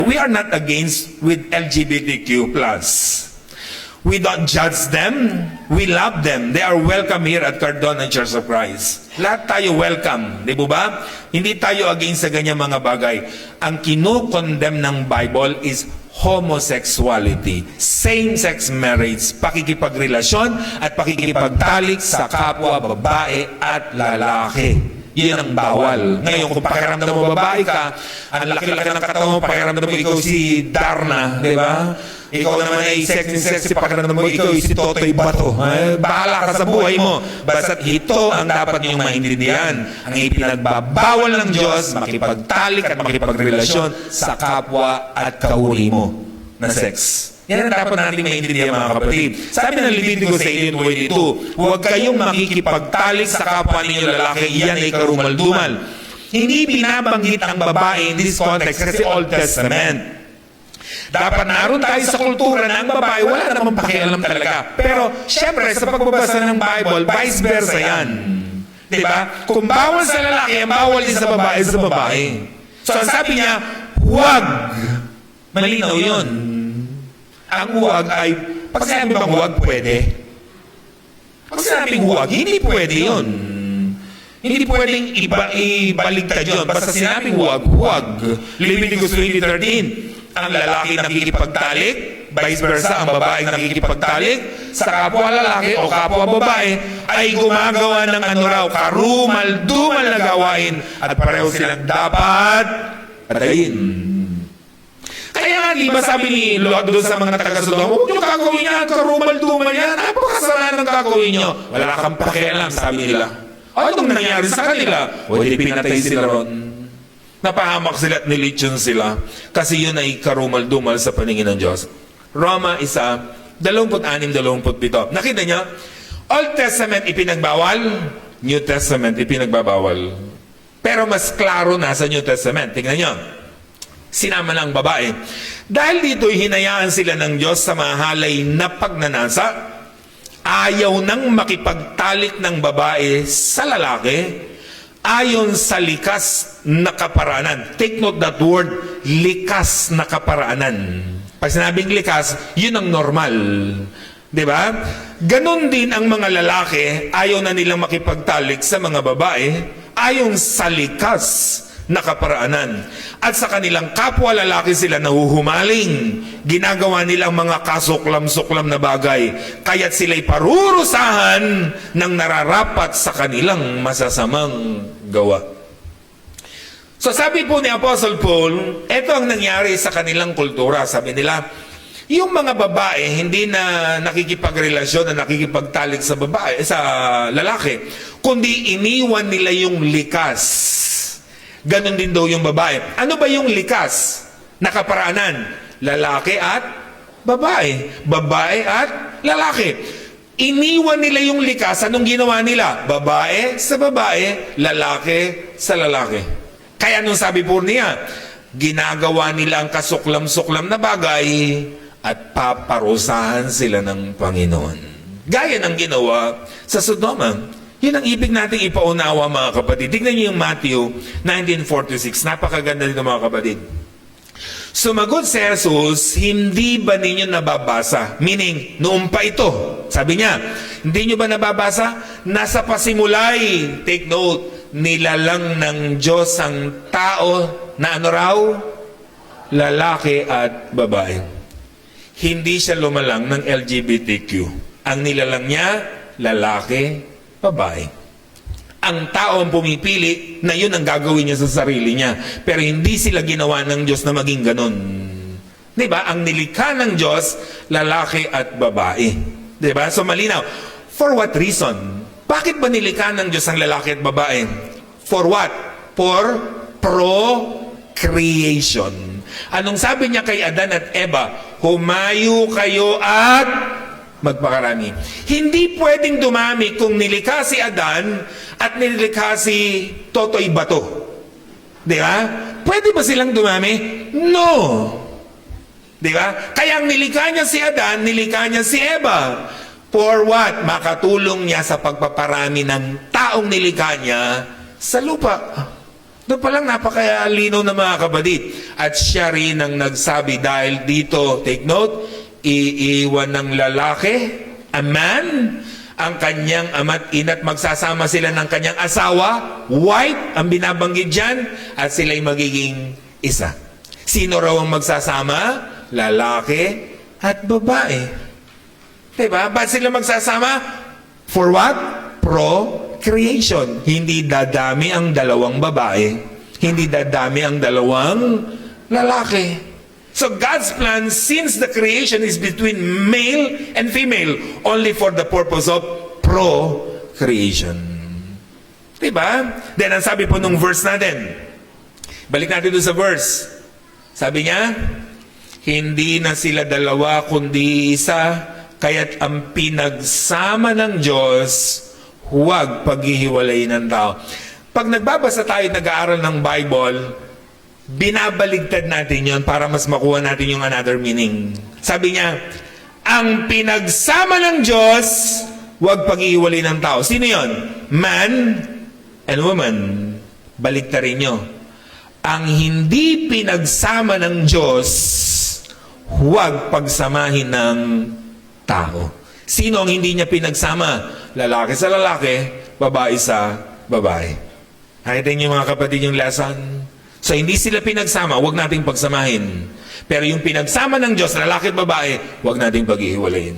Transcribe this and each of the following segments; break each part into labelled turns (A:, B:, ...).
A: We are not against with LGBTQ+. We don't judge them. We love them. They are welcome here at Cardona Church of Christ. Lahat tayo welcome. Di ba? Hindi tayo against sa ganyang mga bagay. Ang kinukondemn ng Bible is homosexuality, same-sex marriage, pakikipagrelasyon at pakikipagtalik sa kapwa babae at lalaki. Yun ang bawal. Ngayon, kung pakiramdam mo babae ka, ang laki-laki ng katawan mo, pakiramdam mo ikaw si Darna, di ba? Ikaw naman ay sexy, pakiramdam mo ikaw si Totoy Bato. Bahala ka sa buhay mo. Basta't ito ang dapat niyong maintindihan. Ang ipinagbabawal ng Diyos, makipagtalik at makipagrelasyon sa kapwa at kauri mo na sex. Yan ang dapat natin maintindihan, mga kapatid. Sabi ng Leviticus 18:22, huwag kayong makikipagtalik sa kapwa ninyo lalaki, yan ay karumal-dumal. Hindi binabanggit ang babae in this context kasi Old Testament. Dapat naroon tayo sa kultura ng babae, wala namang pakialam talaga. Pero, syempre, sa pagbabasa ng Bible, vice versa yan. Diba? Kung bawal sa lalaki, ang bawal din sa babae. So, ang sabi niya, huwag. Malinaw yun. Ang huwag ay, pag sinabi bang huwag, pwede. Pag sinabing huwag, hindi pwede yun. Hindi pwedeng ibaligtad yun. Basta sinabing huwag, huwag. Leviticus 20:13. Ang lalaki nakikipagtalik, vice versa, ang babae nakikipagtalik sa kapwa lalaki o kapwa babae ay gumagawa ng karumal-dumal na gawain at pareho silang dapat patayin. Kaya nga, di ba sabi ni Lot doon sa mga taga-Sodoma, huwag nyo gagawin yan, karumal-dumal yan, napakasama ng gagawin nyo. Wala kang pakialam, sabi nila. Anong nangyari sa kanila? O di pinatay sila ron. Napahamak sila at nilitsyon sila kasi yun ay karumal-dumal sa paningin ng Diyos. Roma 1:26-27. Nakita niyo? Old Testament ipinagbawal, New Testament ipinagbabawal. Pero mas klaro na sa New Testament. Tingnan niyo. Sinama ng babae. Dahil dito hinayaan sila ng Diyos sa mahalay na pagnanasa, ayaw nang makipagtalik ng babae sa lalaki ayon sa likas na kaparanan. Take note that word, likas na kaparanan. Pag sinabing likas, yun ang normal. Diba? Ganon din ang mga lalaki, ayaw na nilang makipagtalik sa mga babae ayon sa likas na kaparaanan. At sa kanilang kapwa lalaki sila nahuhumaling. Ginagawa nilang mga kasuklam-suklam na bagay. Kaya't sila'y parurusahan ng nararapat sa kanilang masasamang gawa. So sabi po ni Apostle Paul, ito ang nangyari sa kanilang kultura. Sabi nila, yung mga babae hindi na nakikipagrelasyon na nakikipagtalik sa babae, sa lalaki, kundi iniwan nila yung likas. Ganon din daw yung babae. Ano ba yung likas na kaparaanan? Lalaki at babae. Babae at lalaki. Iniwan nila yung likas. Anong ginawa nila? Babae sa babae, lalaki sa lalaki. Kaya nung sabi po niya, ginagawa nila ang kasuklam-suklam na bagay at paparusahan sila ng Panginoon. Gaya ng ginawa sa Sodoma. Yun ang ibig nating ipaunawa, mga kapatid. Tignan niyo yung Matthew 19:46. Napakaganda dito, mga kapatid. Sumagot si Jesus, hindi ba ninyo nababasa? Meaning, noong pa ito. Sabi niya, hindi nyo ba nababasa? Nasa pasimulay, take note, nilalang ng Diyos ang tao na ano raw? Lalaki at babae. Hindi siya lumalang ng LGBTQ. Ang nilalang niya, lalaki, babae. Ang tao ang pumipili na yun ang gagawin niya sa sarili niya. Pero hindi sila ginawa ng Diyos na maging ganun. Diba? Ang nilikha ng Diyos, lalaki at babae. Diba? So malinaw. For what reason? Bakit ba nilikha ng Diyos ang lalaki at babae? For what? For procreation. Anong sabi niya kay Adan at Eva? Humayo kayo at magpakarami. Hindi pwedeng dumami kung nilikha si Adan at nilikha si Totoy Bato. Di ba? Pwede ba silang dumami? No. Di ba? Kaya ang nilikha niya si Adan, nilikha niya si Eva. For what? Makatulong niya sa pagpaparami ng taong nilikha niya sa lupa. Doon pa lang napakalinaw na mga kapatid. At siya rin ang nagsabi dahil dito, take note, iiwan ng lalaki, a man, ang kanyang ama't ina't magsasama sila ng kanyang asawa, wife, ang binabanggit dyan, at sila'y magiging isa. Sino raw ang magsasama? Lalaki at babae. Diba? Ba't sila magsasama? For what? Procreation. Hindi dadami ang dalawang babae. Hindi dadami ang dalawang lalaki. So God's plan since the creation is between male and female only for the purpose of procreation. Diba? Then ang sabi po nung verse natin, balik natin doon sa verse. Sabi niya, hindi na sila dalawa kundi isa, kaya't ang pinagsama ng Diyos, huwag paghihiwalayin ng tao. Pag nagbabasa tayo, nag-aaral ng Bible, binabaligtad natin yon para mas makuha natin yung another meaning. Sabi niya, ang pinagsama ng Diyos, huwag pag-iwalay ng tao. Sino yon? Man and woman. Baligtarin nyo. Ang hindi pinagsama ng Diyos, huwag pagsamahin ng tao. Sino ang hindi niya pinagsama? Lalaki sa lalaki, babae sa babae. Nakita niyo mga kapatid yung lesson? So, hindi sila pinagsama, huwag nating pagsamahin. Pero yung pinagsama ng Diyos, lalaki at babae, huwag nating paghihiwalayin.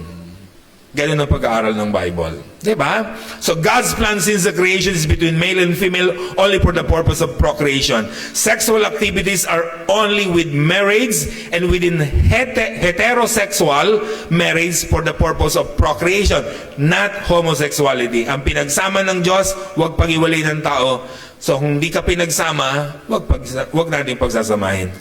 A: Ganun ang pag-aaral ng Bible. Diba? So, God's plan since the creation is between male and female only for the purpose of procreation. Sexual activities are only with marriage and within heterosexual marriage for the purpose of procreation, not homosexuality. Ang pinagsama ng Diyos, huwag paghiwalayin ng tao. So, kung hindi ka pinagsama, wag natin pagsasamahin.